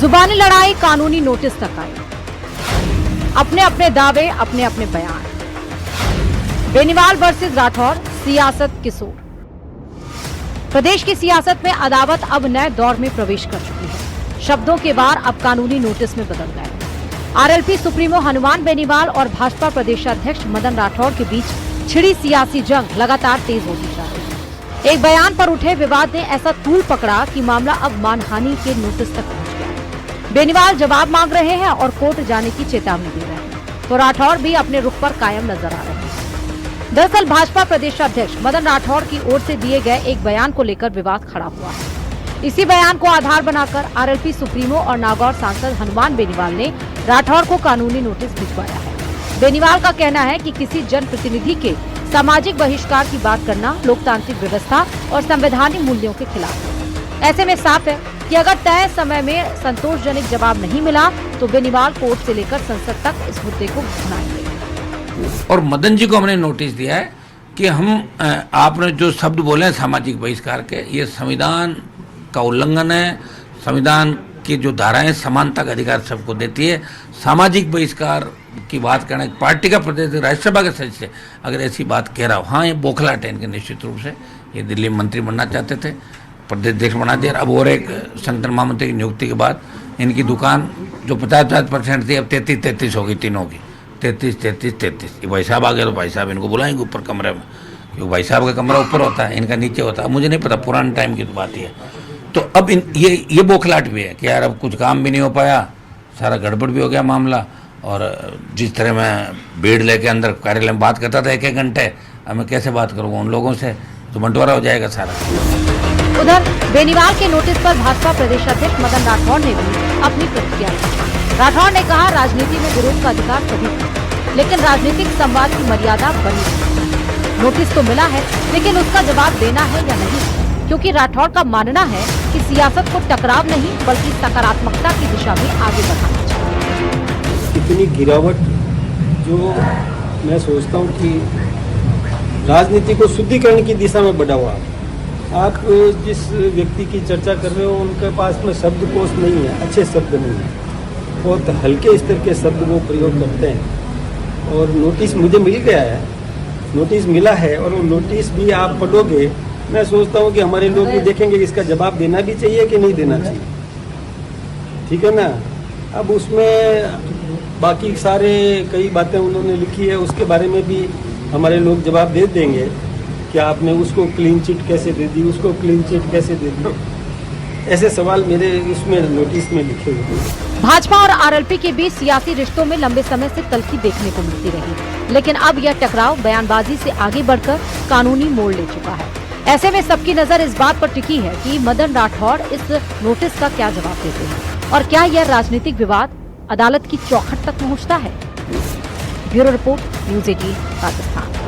जुबानी लड़ाई, कानूनी नोटिस तक आई। अपने अपने दावे, अपने अपने बयान। बेनीवाल वर्सेस राठौर, सियासत किशोर। प्रदेश की सियासत में अदावत अब नए दौर में प्रवेश कर चुकी है। शब्दों के वार अब कानूनी नोटिस में बदल गए। आरएलपी सुप्रीमो हनुमान बेनीवाल और भाजपा प्रदेशाध्यक्ष मदन राठौर के बीच छिड़ी सियासी जंग लगातार तेज होती जा रही है। एक बयान पर उठे विवाद ने ऐसा तूल पकड़ा कि मामला अब मानहानि के नोटिस तक पहुंच गया। बेनीवाल जवाब मांग रहे हैं और कोर्ट जाने की चेतावनी दे रहे हैं, तो राठौर भी अपने रुख पर कायम नजर आ रहे हैं। दरअसल भाजपा प्रदेशाध्यक्ष मदन राठौर की ओर से दिए गए एक बयान को लेकर विवाद खड़ा हुआ है। इसी बयान को आधार बनाकर आरएलपी सुप्रीमो और नागौर सांसद हनुमान बेनीवाल ने राठौर को कानूनी नोटिस भिजवाया है। बेनीवाल का कहना है कि किसी जनप्रतिनिधि के सामाजिक बहिष्कार की बात करना लोकतांत्रिक व्यवस्था और संवैधानिक मूल्यों के खिलाफ है। ऐसे में साफ है कि अगर तय समय में संतोषजनक जवाब नहीं मिला तो बेनीवाल कोर्ट से लेकर संसद तक इस मुद्दे को उठाएंगे। और मदन जी को हमने नोटिस दिया है कि हम आपने जो शब्द बोले हैं सामाजिक बहिष्कार के, ये संविधान का उल्लंघन है। संविधान की जो धाराएं समानता का अधिकार सबको देती है। सामाजिक बहिष्कार की बात करना, पार्टी का प्रदेश राज्यसभा के सदस्य अगर ऐसी बात कह रहा हो, हाँ ये बौखलाहट है इनके निश्चित रूप से। ये दिल्ली मंत्री बनना चाहते थे, प्रदेश अध्यक्ष बना दिया। अब और एक संगठन महामंत्री की नियुक्ति के बाद इनकी दुकान जो 50% थी अब 33 हो गई, तीनों की 33। ये भाई साहब आ गए तो भाई साहब इनको बुलाएंगे ऊपर कमरे में, क्योंकि भाई साहब का कमरा ऊपर होता है, इनका नीचे होता है। मुझे नहीं पता, पुराने टाइम की तो बात ही है। तो अब ये बौखलाहट भी है कि यार अब कुछ काम भी नहीं हो पाया, सारा गड़बड़ भी हो गया मामला। और जिस तरह मैं भीड़ लेके अंदर कार्यालय में बात करता था 1-1 घंटे, अब मैं कैसे बात करूँगा उन लोगों से, तो बंटवारा हो जाएगा सारा। उधर बेनीवाल के नोटिस पर भाजपा प्रदेशाध्यक्ष मदन राठौर ने भी अपनी प्रतिक्रिया दी। राठौर ने कहा, राजनीति में विरोध का अधिकार सभी को, लेकिन राजनीतिक संवाद की मर्यादा बनी है। नोटिस तो मिला है, लेकिन उसका जवाब देना है या नहीं, क्योंकि राठौर का मानना है कि सियासत को टकराव नहीं बल्कि सकारात्मकता की दिशा में आगे बढ़ाना चाहिए। इतनी गिरावट जो मैं सोचता हूँ कि राजनीति को शुद्धिकरण की दिशा में बढ़ा हुआ। आप जिस व्यक्ति की चर्चा कर रहे हो उनके पास में शब्दकोश नहीं है, अच्छे शब्द नहीं है, बहुत हल्के स्तर के शब्द वो प्रयोग करते हैं। और नोटिस मुझे मिल गया है, नोटिस मिला है, और वो नोटिस भी आप पढ़ोगे, मैं सोचता हूँ कि हमारे लोग भी देखेंगे कि इसका जवाब देना भी चाहिए कि नहीं देना चाहिए, ठीक है ना। अब उसमें बाकी सारे कई बातें उन्होंने लिखी है, उसके बारे में भी हमारे लोग जवाब दे देंगे कि आपने उसको क्लीन चिट कैसे दे दी, उसको क्लीन चिट कैसे दे दी। ऐसे सवाल मेरे उसमें नोटिस में लिखे हुए हैं। भाजपा और आरएलपी के बीच सियासी रिश्तों में लंबे समय से तल्खी देखने को मिलती रही, लेकिन अब यह टकराव बयानबाजी से आगे बढ़कर कानूनी मोड़ ले चुका है। ऐसे में सबकी नजर इस बात पर टिकी है कि मदन राठौर इस नोटिस का क्या जवाब देते हैं और क्या यह राजनीतिक विवाद अदालत की चौखट तक पहुंचता है। Bureau report, news 18 Pakistan.